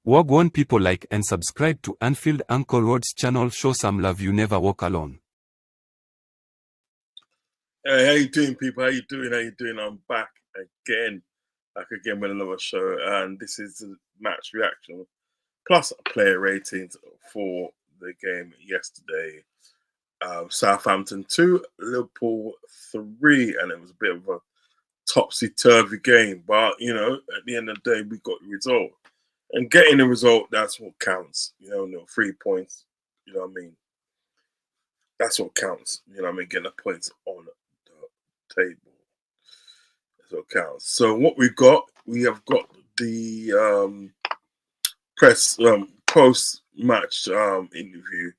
Wagwan people, like and subscribe to Anfield Uncle Rodz channel. Show some love, you never walk alone. Hey, how you doing, people? How you doing? I'm back again with another show, and this is the match reaction plus player ratings for the game yesterday. Southampton 2, Liverpool 3, and it was a bit of a topsy-turvy game, but you know, at the end of the day, we got the result. And getting the result, that's what counts. You know, 3 points, you know what I mean? That's what counts. You know what I mean? Getting the points on the table. That's what counts. So what we have got the press post-match interview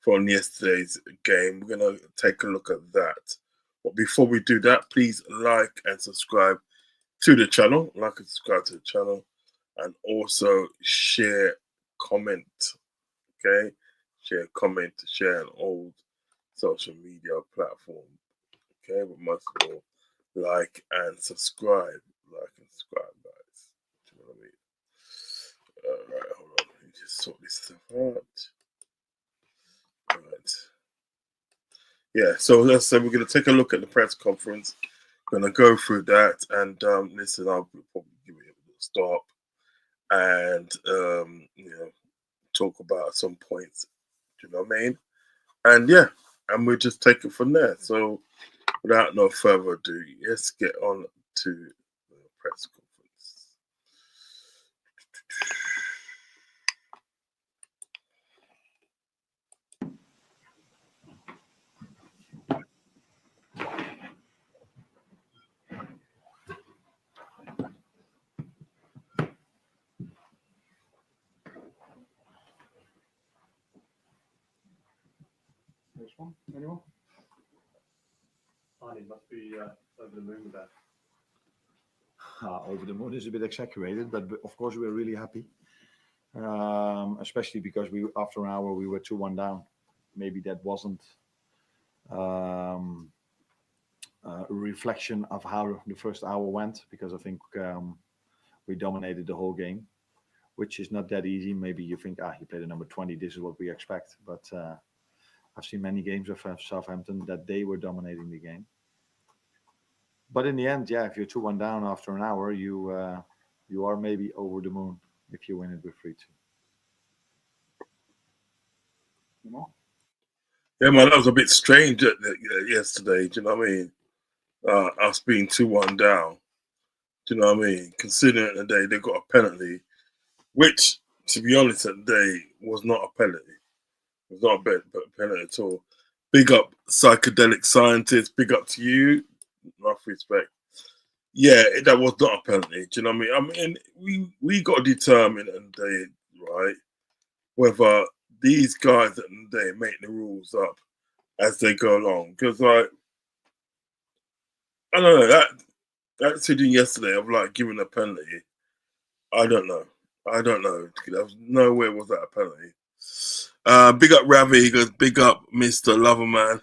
from yesterday's game. We're going to take a look at that. But before we do that, please like and subscribe to the channel. Like and subscribe to the channel. And also share, comment, okay? Share, comment, share on all social media platform, okay? But most of all, like and subscribe. Like and subscribe, guys. Do you know what I mean? All right, hold on. Let me just sort this stuff out. All right. Yeah, so let's say we're going to take a look at the press conference. Going to go through that, and listen, I'll probably give it a little stop. And you know, talk about some points, do you know what I mean? And yeah, and we'll just take it from there. So without no further ado, let's get on to the press conference. This one, anyone? Arnie must be over the moon with that. Over the moon is a bit exaggerated, but of course we're really happy, especially because after an hour we were 2-1 down. Maybe that wasn't a reflection of how the first hour went, because I think we dominated the whole game, which is not that easy. Maybe you think, he played a number 20, this is what we expect, but I've seen many games of Southampton that they were dominating the game. But in the end, yeah, if you're 2-1 down after an hour, you you are maybe over the moon if you win it with 3-2. Yeah, man, that was a bit strange yesterday. Do you know what I mean? Us being 2-1 down. Do you know what I mean? Considering the day they got a penalty, which, to be honest, that day was not a penalty. It was not a penalty at all. Big up psychedelic scientists. Big up to you. Enough respect. Yeah, that was not a penalty. Do you know what I mean? We got to determine at the day, right, whether these guys at the day make the rules up as they go along. Because, like, I don't know, that decision yesterday of, like, giving a penalty, I don't know. There was nowhere was that a penalty. Big up Ravi. He goes, big up Mr. Loverman.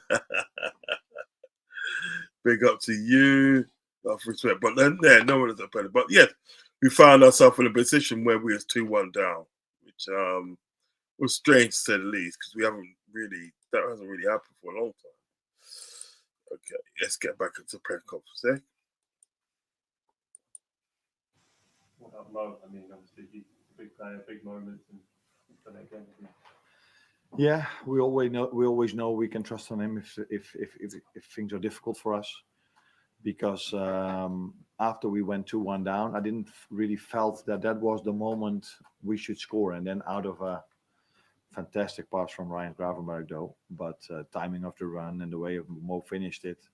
Big up to you. Love, respect. But then, yeah, no one is a penalty. But yes, we found ourselves in a position where we was 2-1 down, which was strange to say the least, because that hasn't really happened for a long time. Okay, let's get back into the press conference. What about Mo? I mean, obviously he's a big player, big moments, and he's done it again. Yeah, we always know we can trust on him if things are difficult for us, because after we went 2-1 down, I didn't really felt that was the moment we should score, and then out of a fantastic pass from Ryan Gravenberg though, but timing of the run and the way Mo finished it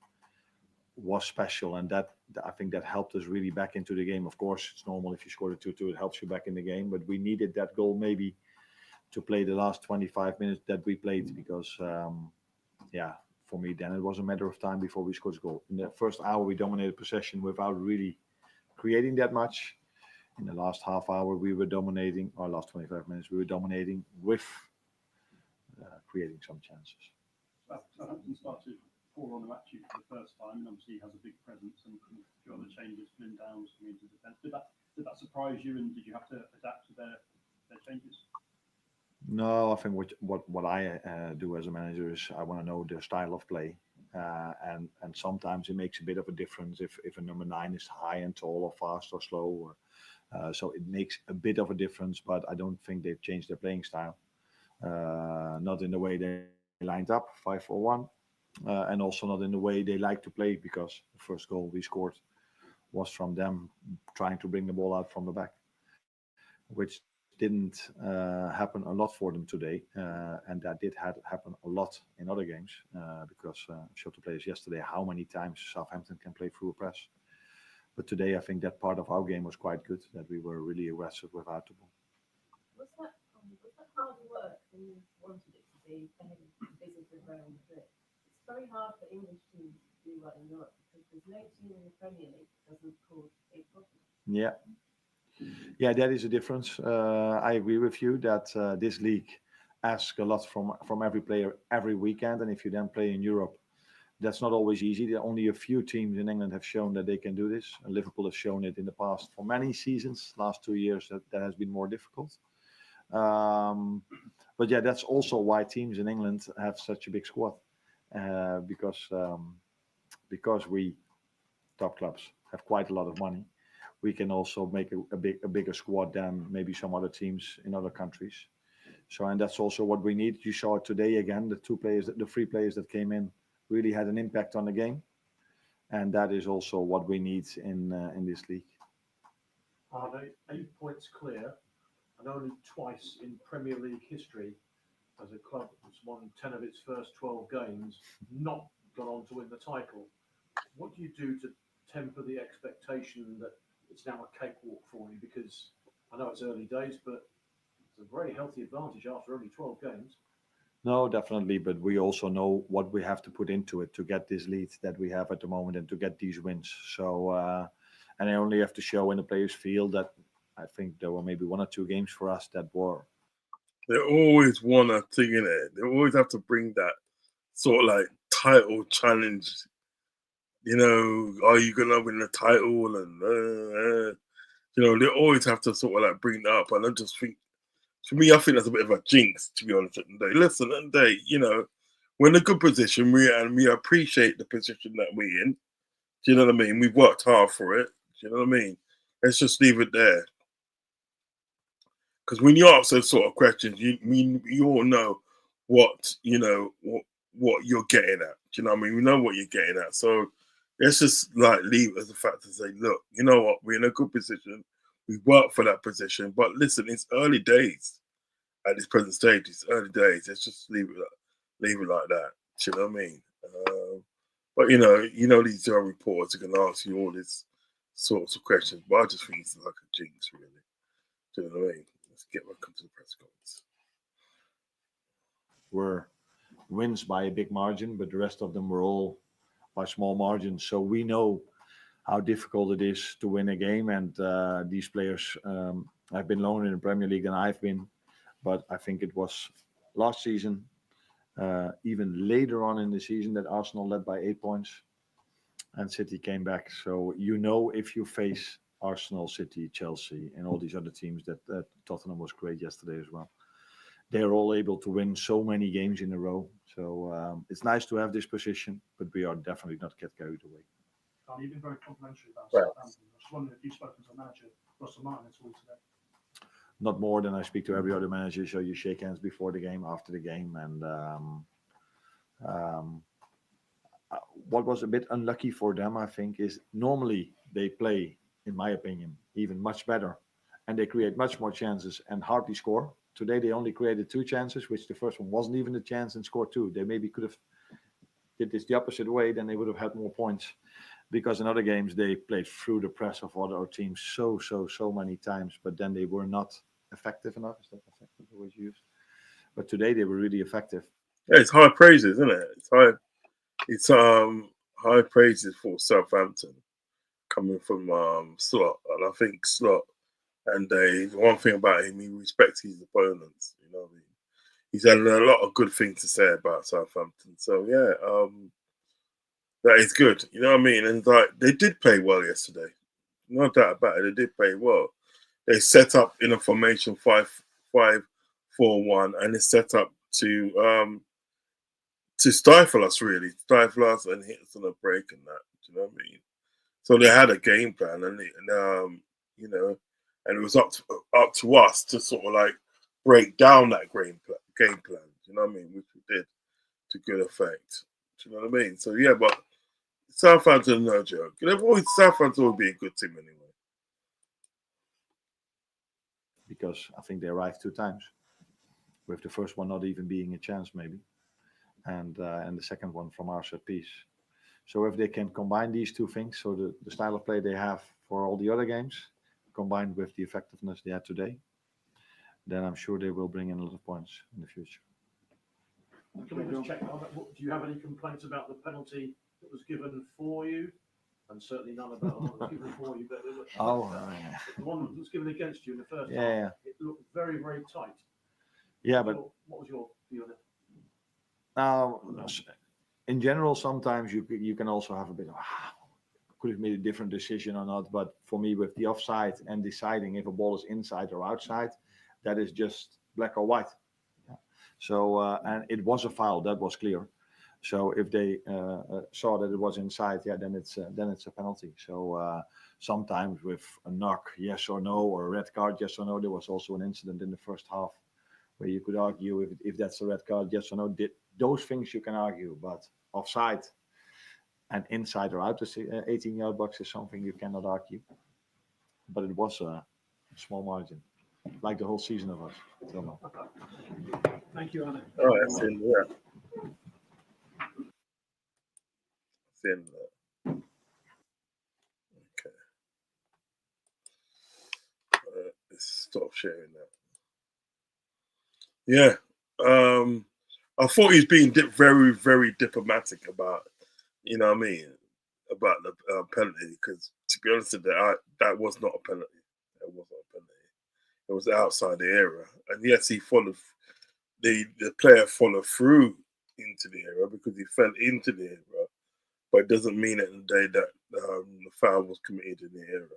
was special, and that I think that helped us really back into the game. Of course, it's normal if you score a 2-2, it helps you back in the game, but we needed that goal maybe to play the last 25 minutes that we played, because for me then it was a matter of time before we scored a goal. In the first hour we dominated possession without really creating that much. In the last half hour we were dominating, or last 25 minutes we were dominating with creating some chances. Southampton started poor on the match for the first time, and obviously he has a big presence, and a few other changes, Flynn Downs coming into defence. Did that surprise you, and did you have to adapt to their changes? No, I think what I do as a manager is I want to know their style of play, and sometimes it makes a bit of a difference if a number 9 is high and tall or fast or slow, so it makes a bit of a difference. But I don't think they've changed their playing style, not in the way they lined up 5-4-1, and also not in the way they like to play, because the first goal we scored was from them trying to bring the ball out from the back, which didn't happen a lot for them today, and that did happen a lot in other games, because I showed the players yesterday how many times Southampton can play through a press. But today I think that part of our game was quite good, that we were really aggressive without the ball. Was that hard work when you wanted it to be ahead of business with Real Madrid? It's very hard for English teams to do that in Europe, because there's no team in the Premier League that doesn't cause big problems. Yeah, that is a difference. I agree with you that this league asks a lot from every player every weekend, and if you then play in Europe, that's not always easy. There are only a few teams in England have shown that they can do this. Liverpool has shown it in the past for many seasons. Last 2 years that has been more difficult. But yeah, that's also why teams in England have such a big squad, because we top clubs have quite a lot of money. We can also make a bigger squad than maybe some other teams in other countries. So, and that's also what we need. You saw it today again. The 3 players that came in really had an impact on the game, and that is also what we need in this league. Are they 8 points clear, and only twice in Premier League history has a club that's won 10 of its first 12 games not gone on to win the title? What do you do to temper the expectation that it's now a cakewalk for you? Because I know it's early days, but it's a very healthy advantage after only 12 games. No, definitely, but we also know what we have to put into it to get this lead that we have at the moment and to get these wins. So, and I only have to show when the players feel that. I think there were maybe 1 or 2 games for us that were. They always want a thing in it. They always have to bring that sort of like title challenge. You know, are you gonna win the title? And you know, they always have to sort of like bring that up. And I just think, for me, I think that's a bit of a jinx, to be honest. At the day, listen, at the day, you know, we're in a good position. We appreciate the position that we're in. Do you know what I mean? We've worked hard for it. Do you know what I mean? Let's just leave it there. Because when you ask those sort of questions, you all know what what you're getting at. Do you know what I mean? We know what you're getting at. So let's just like leave it as a fact to say, look, you know what? We're in a good position. We work for that position. But listen, it's early days at this present stage. It's early days. Let's just leave it like that. Do you know what I mean? But these reporters are going to ask you all these sorts of questions. But I just think it's like a jinx, really. Do you know what I mean? Let's get back to the press conference. Were wins by a big margin, but the rest of them were all by small margins. So we know how difficult it is to win a game, and these players have been longer in the Premier League than I've been. But I think it was last season, even later on in the season, that Arsenal led by 8 points and City came back. So if you face Arsenal, City, Chelsea, and all these other teams, that Tottenham was great yesterday as well. They're all able to win so many games in a row. So it's nice to have this position, but we are definitely not get carried away. You've been very complimentary about Right. Southampton. I was just wondering if you've spoken to the manager, Russell Martin, at all today. Not more than I speak to every other manager. So you shake hands before the game, after the game, and what was a bit unlucky for them, I think, is normally they play, in my opinion, even much better, and they create much more chances and hardly score. Today they only created 2 chances, which the first one wasn't even a chance, and scored 2. They maybe could have did this the opposite way, then they would have had more points. Because in other games they played through the press of other teams so many times, but then they were not effective enough. Is that effective the word used? But today they were really effective. Yeah, it's high praises, isn't it? It's high praises for Southampton coming from Slot, and I think Slot, and the one thing about him, he respects his opponents. You know what I mean? He's had a lot of good things to say about Southampton. So yeah, that is good. You know what I mean? And like they did play well yesterday. No doubt about it. They did play well. They set up in a formation 5-5-4-1, and they set up to stifle us, really, stifle us and hit us on a break and that. Do you know what I mean? So they had a game plan, and it was up to us to sort of like break down that game plan. Do you know what I mean? Which we did to good effect. Do you know what I mean? So yeah, but Southampton, no joke. Southampton will be a good team anyway. Because I think they arrived 2 times, with the first one not even being a chance maybe, and the second one from our set piece. So if they can combine these 2 things, so the style of play they have for all the other games, combined with the effectiveness they had today, then I'm sure they will bring in a lot of points in the future. Can we just check, do you have any complaints about the penalty that was given for you? And certainly none about the one that was given for you, but the one that was given against you in the first half, it looked very, very tight. Yeah, but what was your view on it? Now, in general, sometimes you can also have a bit of could have made a different decision or not. But for me, with the offside and deciding if a ball is inside or outside, that is just black or white. Yeah. So and it was a foul, that was clear. So if they saw that it was inside, then it's a penalty. So sometimes with a knock, yes or no, or a red card, yes or no. There was also an incident in the first half where you could argue if that's a red card, yes or no. Those things you can argue, but offside and inside or out the 18-yard box is something you cannot argue. But it was a small margin, like the whole season of us. Thank you, Anna. Oh, that's in there. It's in there. Okay. Let's stop sharing that. Yeah. I thought he was being very, very diplomatic about, you know what I mean, about the penalty. Because to be honest with you, that was not a penalty. That was not a penalty. It was outside the area, and yes, he followed. The player followed through into the area because he fell into the area, but it doesn't mean at the day that the foul was committed in the area.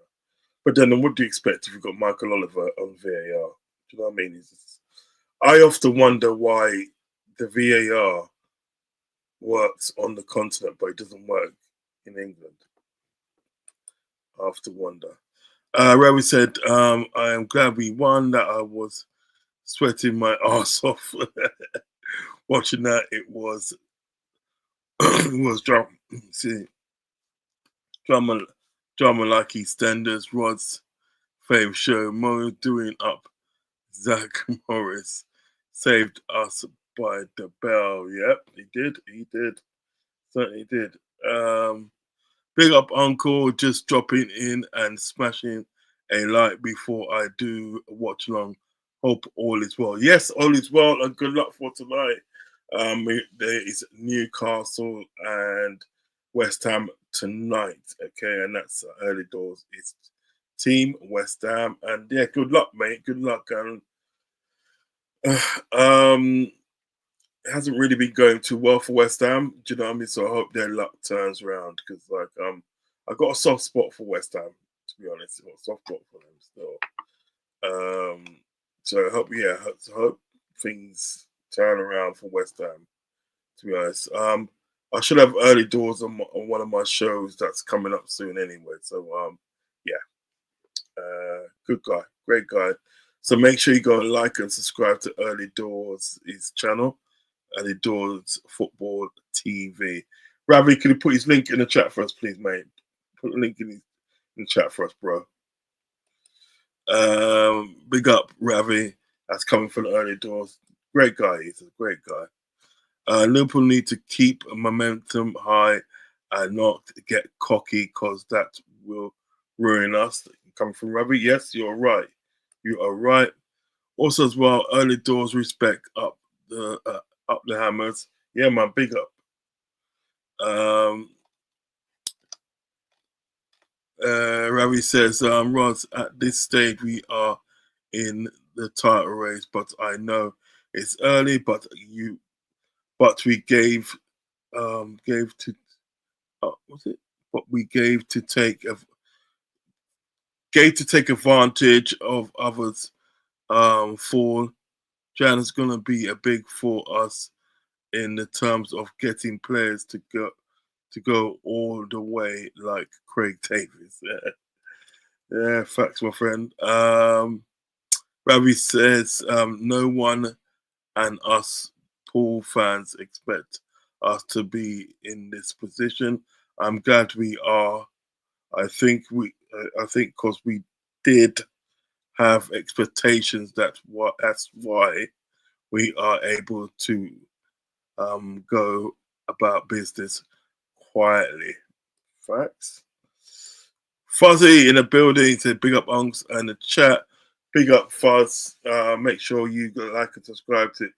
But then, what do you expect if you've got Michael Oliver on VAR? Do you know what I mean? I often wonder why the VAR works on the continent, but it doesn't work in England. I often wonder. Ravi said, I am glad we won. That I was sweating my ass off watching that. It was it was drama. See, drama, drama like EastEnders. Rod's fave show. Mo doing up Zach Morris saved us by the bell. Yep, he did. He did. Certainly did. Big up, Uncle, just dropping in and smashing a like before I do watch along. Hope all is well. Yes, all is well, and good luck for tonight. There is Newcastle and West Ham tonight. Okay, and that's early doors. It's Team West Ham, and yeah, good luck, mate. Good luck. And it hasn't really been going too well for West Ham. Do you know what I mean? So I hope their luck turns around because, like, I got a soft spot for West Ham. To be honest, I got a soft spot for them still. So I hope things turn around for West Ham. To be honest, I should have early doors on one of my shows that's coming up soon anyway. So yeah, good guy, great guy. So make sure you go and like and subscribe to Early Doors, his channel, Early Doors Football TV. Ravi, can you put his link in the chat for us, please, mate? Put the link in the chat for us, bro. Big up, Ravi. That's coming from the Early Doors. Great guy. He's a great guy. Liverpool need to keep momentum high and not get cocky because that will ruin us. Coming from Ravi. Yes, you're right. You are right. Also, as well, Early Doors respect up the Hammers. Yeah, man, big up. Ravi says, Roz, at this stage we are in the title race, but I know it's early, but we gave to what's it? But we gave to take advantage of others fall. Jan is gonna be a big for us in the terms of getting players to go all the way, like Craig Davis. Yeah, facts, my friend. Ravi says, no one and us Paul fans expect us to be in this position. I'm glad we are. I think because we did have expectations. That's why we are able to go about business quietly. Facts. Fuzzy in the building said big up Unks and the chat. Big up Fuzz. Make sure you like and subscribe to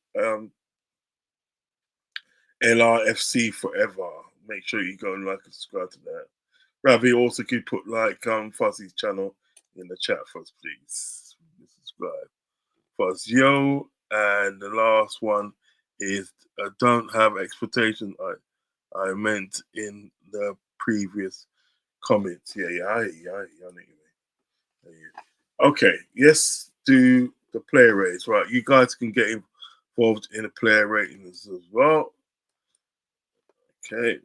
LRFC Forever. Make sure you go and like and subscribe to that. Ravi also could put like Fuzzy's channel in the chat for us, please. Subscribe. Fuzz Yo. And the last one is don't have expectations. I meant in the previous comments. Yeah. Okay, yes, do the player ratings. Right, you guys can get involved in the player ratings as well. Okay.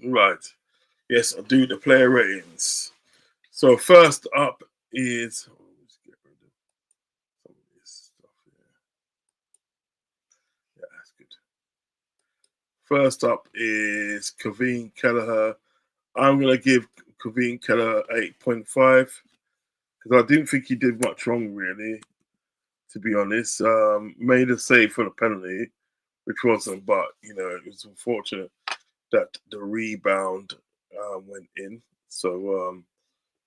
Right. Yes, I'll do the player ratings. So first up is let's get rid of some of this stuff here. Yeah, that's good. First up is Kevin Kelleher. I'm gonna give Kevin Kelleher 8.5 because I didn't think he did much wrong really, to be honest. Made a save for the penalty, which wasn't, but it was unfortunate that the rebound went in. So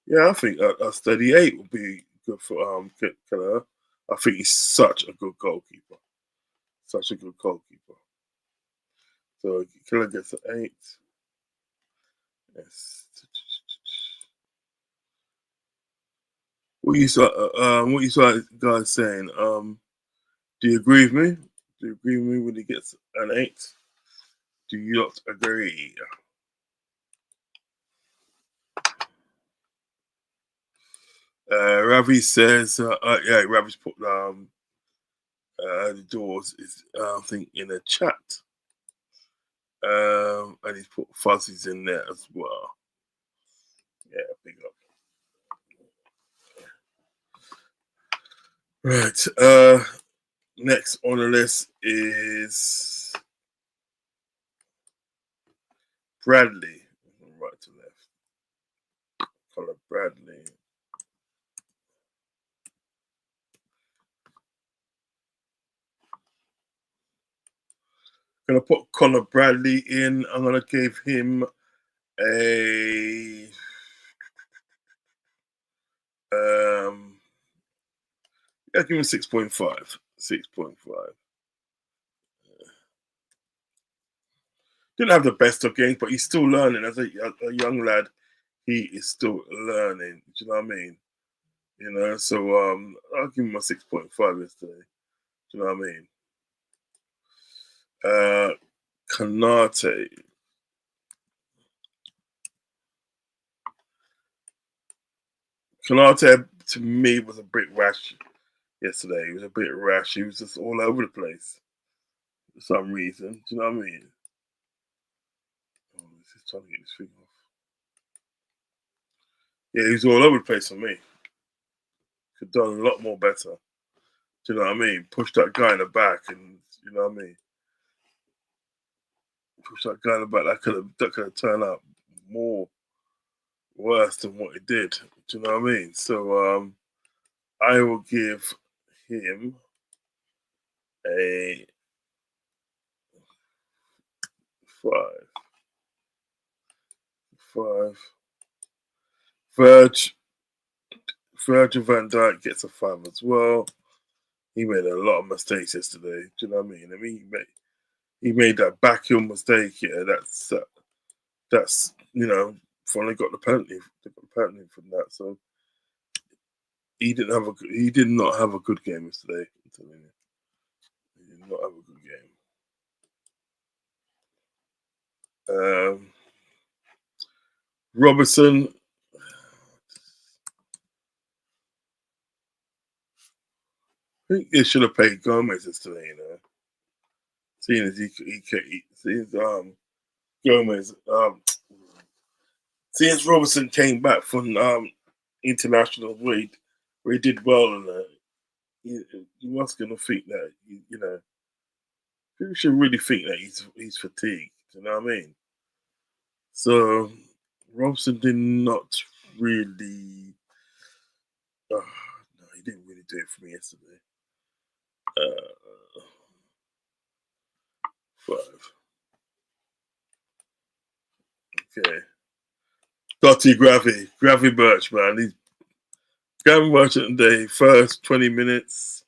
yeah, I think a steady 8 would be good for Kelleher. I think he's such a good goalkeeper. Such a good goalkeeper. So Kelleher gets an 8. Yes. What you saw guys saying? Do you agree with me? Do you agree with me when he gets an 8? Do you not agree? Ravi says, yeah, Ravi's put the doors is I think in a chat, and he's put Fuzzies in there as well. Yeah, big up. Right. Next on the list is Bradley, right to left. Color Bradley. Gonna put Conor Bradley in. I'm gonna give him a yeah, give him 6.5. 6.5. Didn't have the best of games, but he's still learning. As a young lad, he is still learning. Do you know what I mean? You know, so I'll give him a 6.5 yesterday. Do you know what I mean? Kanate. Kanate to me was a bit rash yesterday. He was a bit rash. He was just all over the place for some reason. Do you know what I mean? Oh, this is trying to get this thing off. Yeah, he was all over the place for me. Could have done a lot more better. Do you know what I mean? Push that guy in the back, and you know what I mean. Push that guy in the back. That could have turned out more worse than what it did. Do you know what I mean? So I will give him a 5. 5. Virgil van Dijk gets a 5 as well. He made a lot of mistakes yesterday. Do you know what I mean? I mean, he made that backheel mistake. Yeah, that's finally got the penalty. From that. So he did not have a good game yesterday. I'm telling you. He did not have a good game. Robertson. I think they should have paid Gomez yesterday. You know, seeing as Gomez. Seeing as Robertson came back from international where he did well, and you must gonna think that people should really think that he's fatigued. You know what I mean? So Robson did not really. No, he didn't really do it for me yesterday. 5. Okay. Dotty Gravy Birch, man. He's Gravy Birch at the first 20 minutes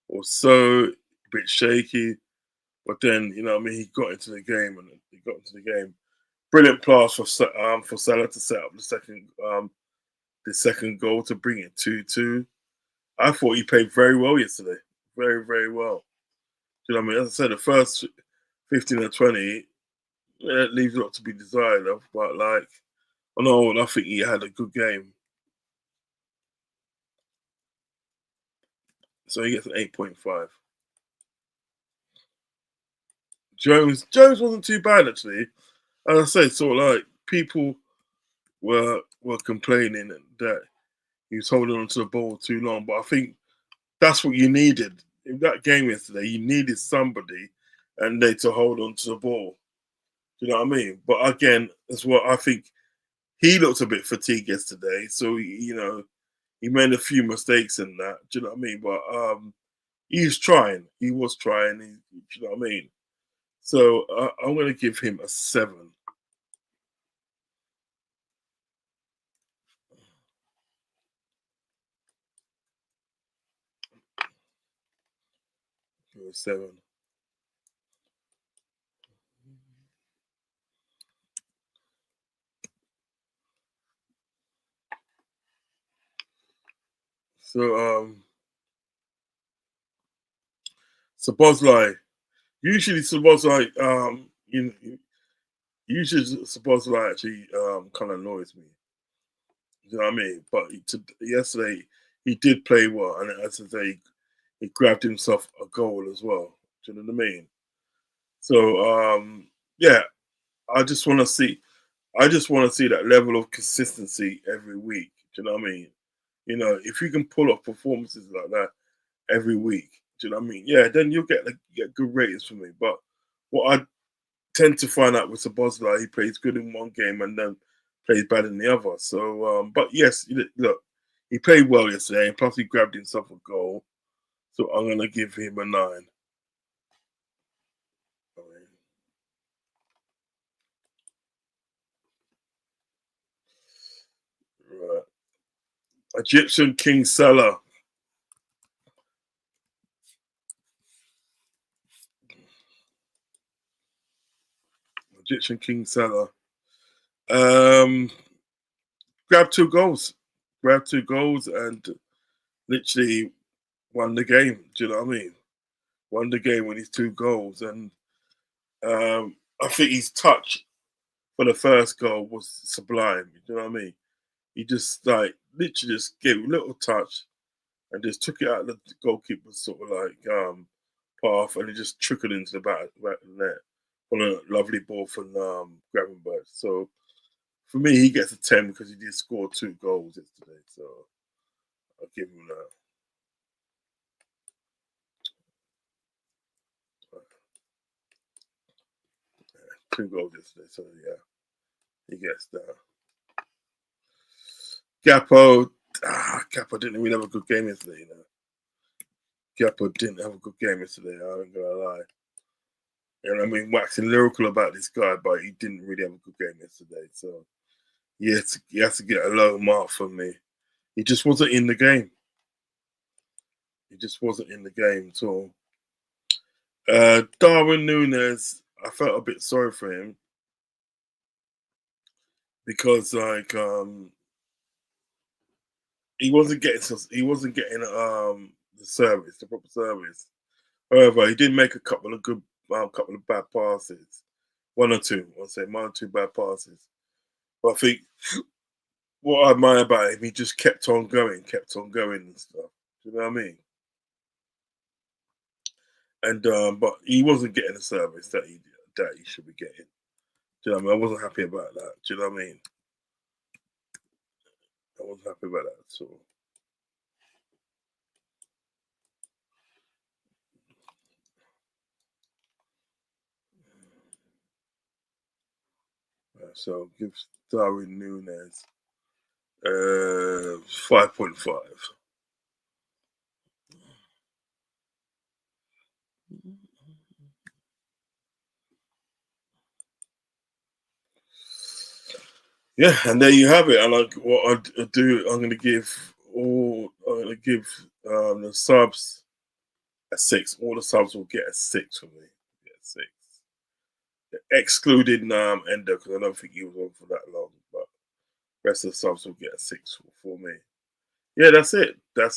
or so, a bit shaky. But then, you know what I mean, he got into the game. Brilliant pass for Salah to set up the second goal to bring it 2-2. I thought he played very well yesterday. Very, very well. You know what I mean? As I said, the first 15 or 20, it leaves a lot to be desired of. But, I think he had a good game. So he gets an 8.5. Jones wasn't too bad, actually. As I said, people were complaining that he was holding on to the ball too long. But I think that's what you needed. In that game yesterday, you needed somebody and they to hold on to the ball. You know what I mean? But again, as well, I think he looked a bit fatigued yesterday. So, he made a few mistakes in that. Do you know what I mean? But he was trying. You know what I mean? So I'm going to give him a 7. A 7. So Szoboszlai. Usually Szoboszlai, usually Szoboszlai actually kind of annoys me. You know what I mean? But yesterday he did play well, and as I say, he grabbed himself a goal as well. Do you know what I mean? So yeah, I just want to see that level of consistency every week. Do you know what I mean? You know, if you can pull off performances like that every week, do you know what I mean? Yeah, then you'll get good ratings from me. But what I tend to find out with Szoboszlai, he plays good in one game and then plays bad in the other. So, but yes, look, he played well yesterday, and plus he grabbed himself a goal. So I'm gonna give him a 9. Right. Egyptian King Salah. Egyptian King Salah. Grabbed 2 goals. Grabbed 2 goals and literally won the game. Do you know what I mean? Won the game with his 2 goals. And I think his touch for the first goal was sublime. You know what I mean? He just literally just gave a little touch and just took it out of the goalkeeper's sort of path, and it just trickled into the back of the net on a lovely ball from Gravenberch. So for me, he gets a 10 because he did score 2 goals yesterday. So I'll give him that. 2 goals yesterday, so yeah, he gets that. Gakpo didn't really have a good game yesterday, you know. Gakpo didn't have a good game yesterday, I ain't gonna lie. And I mean, waxing lyrical about this guy, but he didn't really have a good game yesterday. So he has to get a low mark from me. He just wasn't in the game. He just wasn't in the game at all. Darwin Núñez, I felt a bit sorry for him because he wasn't getting the proper service. However, he did make a couple of bad passes, 1 or 2. I'll say 1 or 2 bad passes. But I think what I admire about him, he just kept on going and stuff. Do you know what I mean? And but he wasn't getting the service that he should be getting. Do you know what I mean? I wasn't happy about that. Do you know what I mean? I wasn't happy about that at all. So give Darwin Núñez 5.5. Yeah, and there you have it. And like what I do, I'm going to give the subs a 6. All the subs will get a 6 from me. Get a 6. Excluding Endo, because I don't think he was on for that long. But rest of the subs will get a 6 for me. Yeah, that's it. That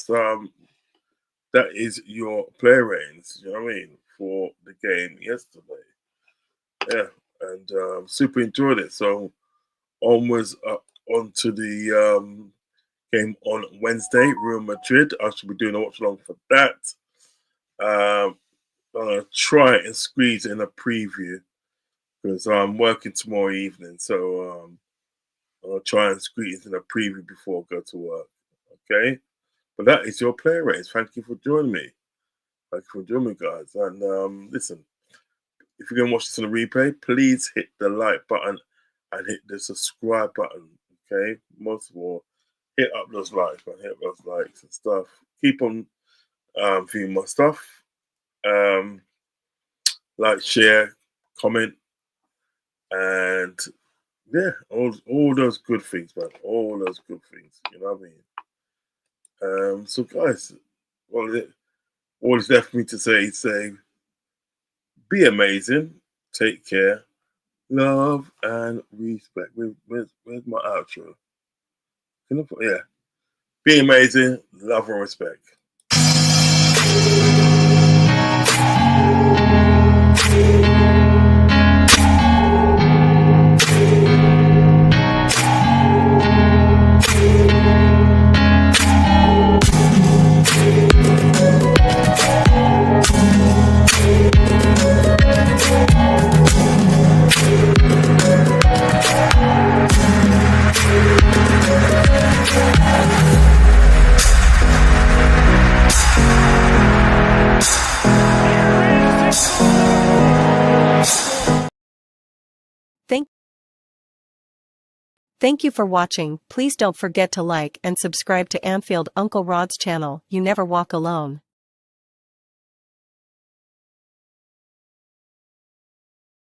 is your player ratings. You know what I mean, for the game yesterday. Yeah, and super enjoyed it. So onwards onto the game on Wednesday, Real Madrid. I should be doing a watch along for that. I'm gonna try and squeeze in a preview because I'm working tomorrow evening. So I'll try and squeeze in a preview before I go to work. Okay, but that is your player ratings. Thank you for joining me. Thank you for joining me, guys. And listen, if you're gonna watch this on a replay, please hit the like button and hit the subscribe button. Okay, most of all, hit up those likes, man. Hit up those likes and stuff. Keep on viewing my stuff. Like, share, comment, and yeah, all those good things, man. All those good things. You know what I mean? So guys, all is left for me to say is be amazing, take care, love and respect. Where's my outro? Can I put, yeah. Be amazing. Love and respect. Thank you for watching. Please don't forget to like and subscribe to Anfield Uncle Rod's channel. You never walk alone.